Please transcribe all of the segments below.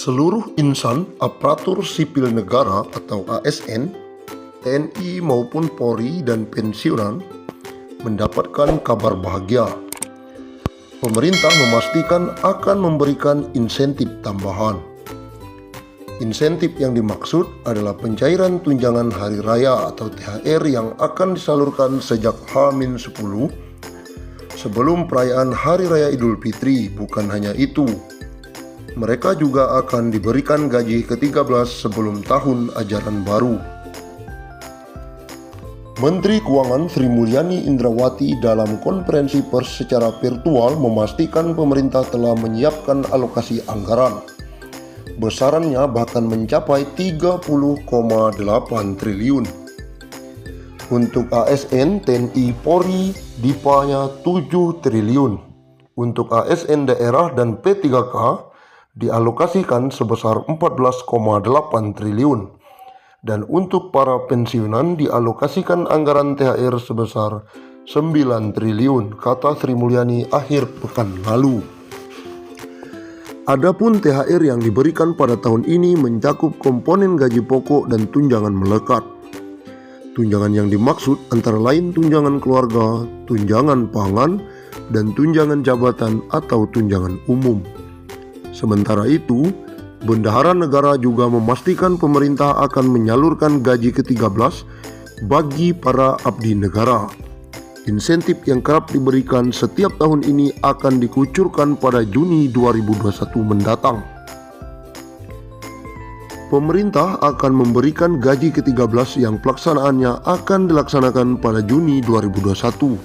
Seluruh insan aparatur sipil negara atau ASN, TNI maupun Polri dan pensiunan mendapatkan kabar bahagia. Pemerintah memastikan akan memberikan insentif tambahan. Insentif yang dimaksud adalah pencairan tunjangan hari raya atau THR yang akan disalurkan sejak H-10 sebelum perayaan Hari Raya Idul Fitri. Bukan hanya itu, mereka juga akan diberikan gaji ke-13 sebelum tahun ajaran baru. Menteri Keuangan Sri Mulyani Indrawati dalam konferensi pers secara virtual memastikan pemerintah telah menyiapkan alokasi anggaran. Besarannya bahkan mencapai 30,8 triliun. Untuk ASN, TNI, Polri, DIPA-nya 7 triliun. Untuk ASN daerah dan P3K dialokasikan sebesar 14,8 triliun. Dan untuk para pensiunan dialokasikan anggaran THR sebesar 9 triliun, kata Sri Mulyani akhir pekan lalu. Adapun THR yang diberikan pada tahun ini mencakup komponen gaji pokok dan tunjangan melekat. Tunjangan yang dimaksud antara lain tunjangan keluarga, tunjangan pangan, dan tunjangan jabatan atau tunjangan umum. Sementara itu, Bendahara Negara juga memastikan pemerintah akan menyalurkan gaji ke-13 bagi para abdi negara. Insentif yang kerap diberikan setiap tahun ini akan dikucurkan pada Juni 2021 mendatang. Pemerintah akan memberikan gaji ke-13 yang pelaksanaannya akan dilaksanakan pada Juni 2021.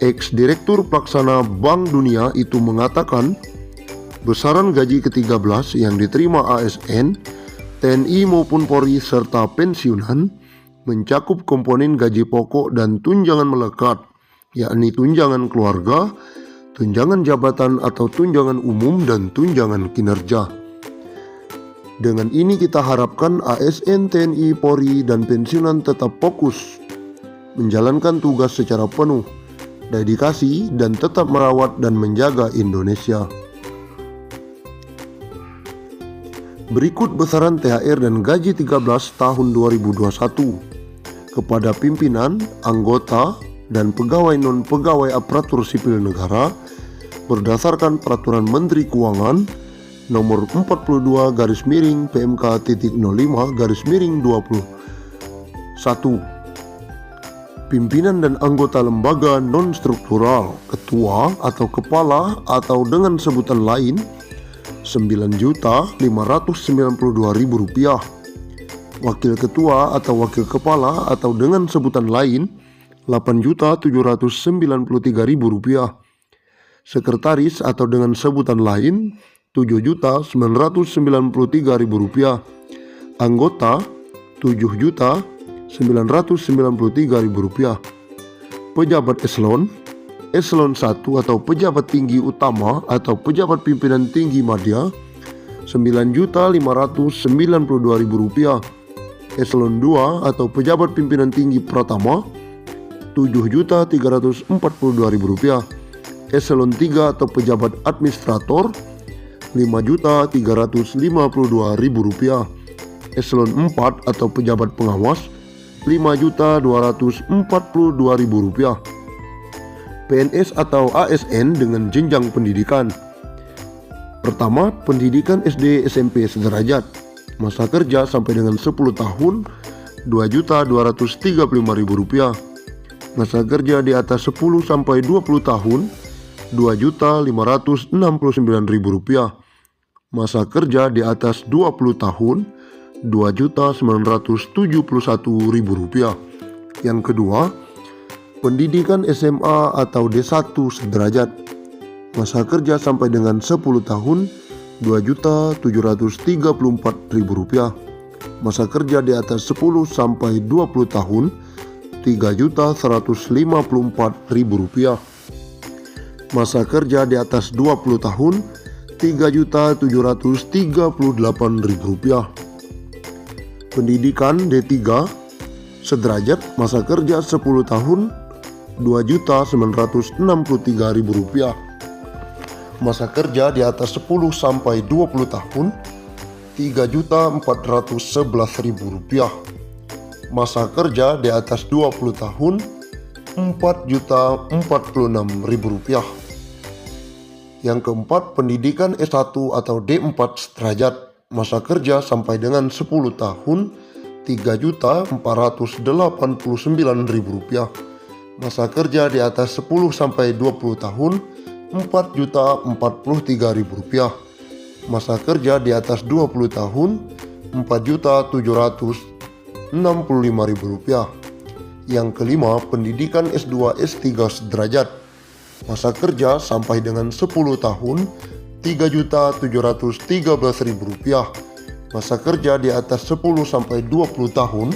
Ex-Direktur Pelaksana Bank Dunia itu mengatakan, besaran gaji ke-13 yang diterima ASN, TNI maupun Polri serta pensiunan mencakup komponen gaji pokok dan tunjangan melekat, yakni tunjangan keluarga, tunjangan jabatan atau tunjangan umum, dan tunjangan kinerja. Dengan ini kita harapkan ASN, TNI, Polri, dan pensiunan tetap fokus menjalankan tugas secara penuh, dedikasi, dan tetap merawat dan menjaga Indonesia. Berikut besaran THR dan gaji 13 tahun 2021 kepada pimpinan, anggota, dan pegawai non-pegawai aparatur sipil negara berdasarkan Peraturan Menteri Keuangan Nomor 42-PMK.05-21. Pimpinan dan anggota lembaga non-struktural, ketua atau kepala atau dengan sebutan lain Rp9.592.000, wakil ketua atau wakil kepala atau dengan sebutan lain Rp8.793.000, sekretaris atau dengan sebutan lain Rp7.993.000, anggota Rp7.993.000, pejabat eselon 1 atau pejabat tinggi utama atau pejabat pimpinan tinggi madya Rp9.592.000, eselon 2 atau pejabat pimpinan tinggi pratama Rp7.342.000, eselon 3 atau pejabat administrator Rp5.352.000, eselon 4 atau pejabat pengawas Rp5.242.000. PNS atau ASN dengan jenjang pendidikan. Pertama, pendidikan SD SMP sederajat, masa kerja sampai dengan 10 tahun Rp2.235.000, masa kerja di atas 10 sampai 20 tahun Rp2.569.000, masa kerja di atas 20 tahun Rp2.971.000. Yang kedua, pendidikan SMA atau D1 sederajat, masa kerja sampai dengan 10 tahun Rp2.734.000, masa kerja di atas 10 sampai 20 tahun Rp3.154.000, masa kerja di atas 20 tahun Rp3.738.000. Pendidikan D3 sederajat, masa kerja 10 tahun Rp2.963.000. Masa kerja di atas 10 sampai 20 tahun Rp3.411.000. Masa kerja di atas 20 tahun Rp4.046.000. Yang keempat, pendidikan S1 atau D4 sederajat. Masa kerja sampai dengan 10 tahun Rp3.489.000. Masa kerja di atas 10 sampai 20 tahun Rp4.043.000. Masa kerja di atas 20 tahun Rp4.765.000. Yang kelima, pendidikan S2 S3 sederajat. Masa kerja sampai dengan 10 tahun Rp3.713.000. Masa kerja di atas 10 sampai 20 tahun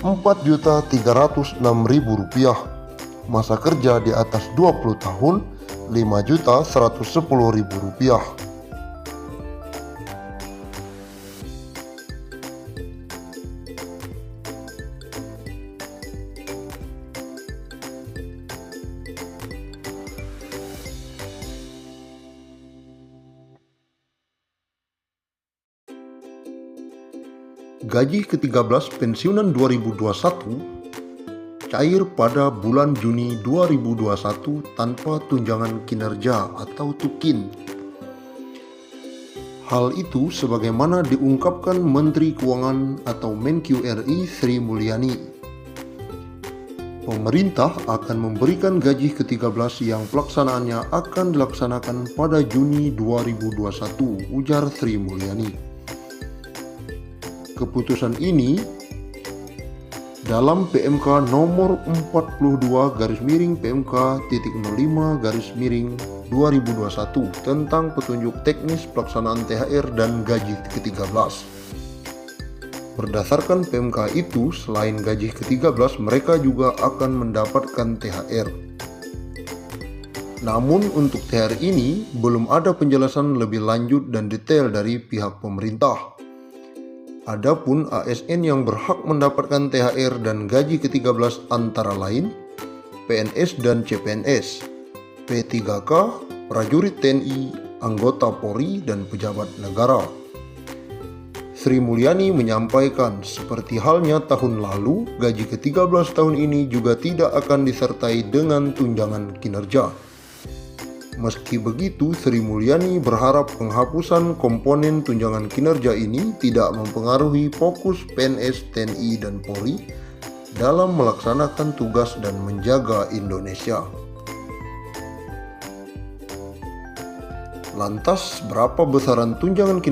Rp4.306.000. Masa kerja di atas 20 tahun Rp5.110.000. Gaji ke-13 pensiunan 2021 cair pada bulan Juni 2021 tanpa tunjangan kinerja atau TUKIN. Hal itu sebagaimana diungkapkan Menteri Keuangan atau Menq RI Sri Mulyani. Pemerintah akan memberikan gaji ke-13 yang pelaksanaannya akan dilaksanakan pada Juni 2021, ujar Sri Mulyani. Keputusan ini dalam PMK nomor 42/PMK.05/2021 tentang petunjuk teknis pelaksanaan THR dan gaji ke-13. Berdasarkan PMK itu, selain gaji ke-13, mereka juga akan mendapatkan THR. Namun untuk THR ini belum ada penjelasan lebih lanjut dan detail dari pihak pemerintah. Adapun ASN yang berhak mendapatkan THR dan gaji ke-13 antara lain PNS dan CPNS, P3K, prajurit TNI, anggota Polri, dan pejabat negara. Sri Mulyani menyampaikan, seperti halnya tahun lalu, gaji ke-13 tahun ini juga tidak akan disertai dengan tunjangan kinerja. Meski begitu, Sri Mulyani berharap penghapusan komponen tunjangan kinerja ini tidak mempengaruhi fokus PNS, TNI, dan Polri dalam melaksanakan tugas dan menjaga Indonesia. Lantas, berapa besaran tunjangan kinerja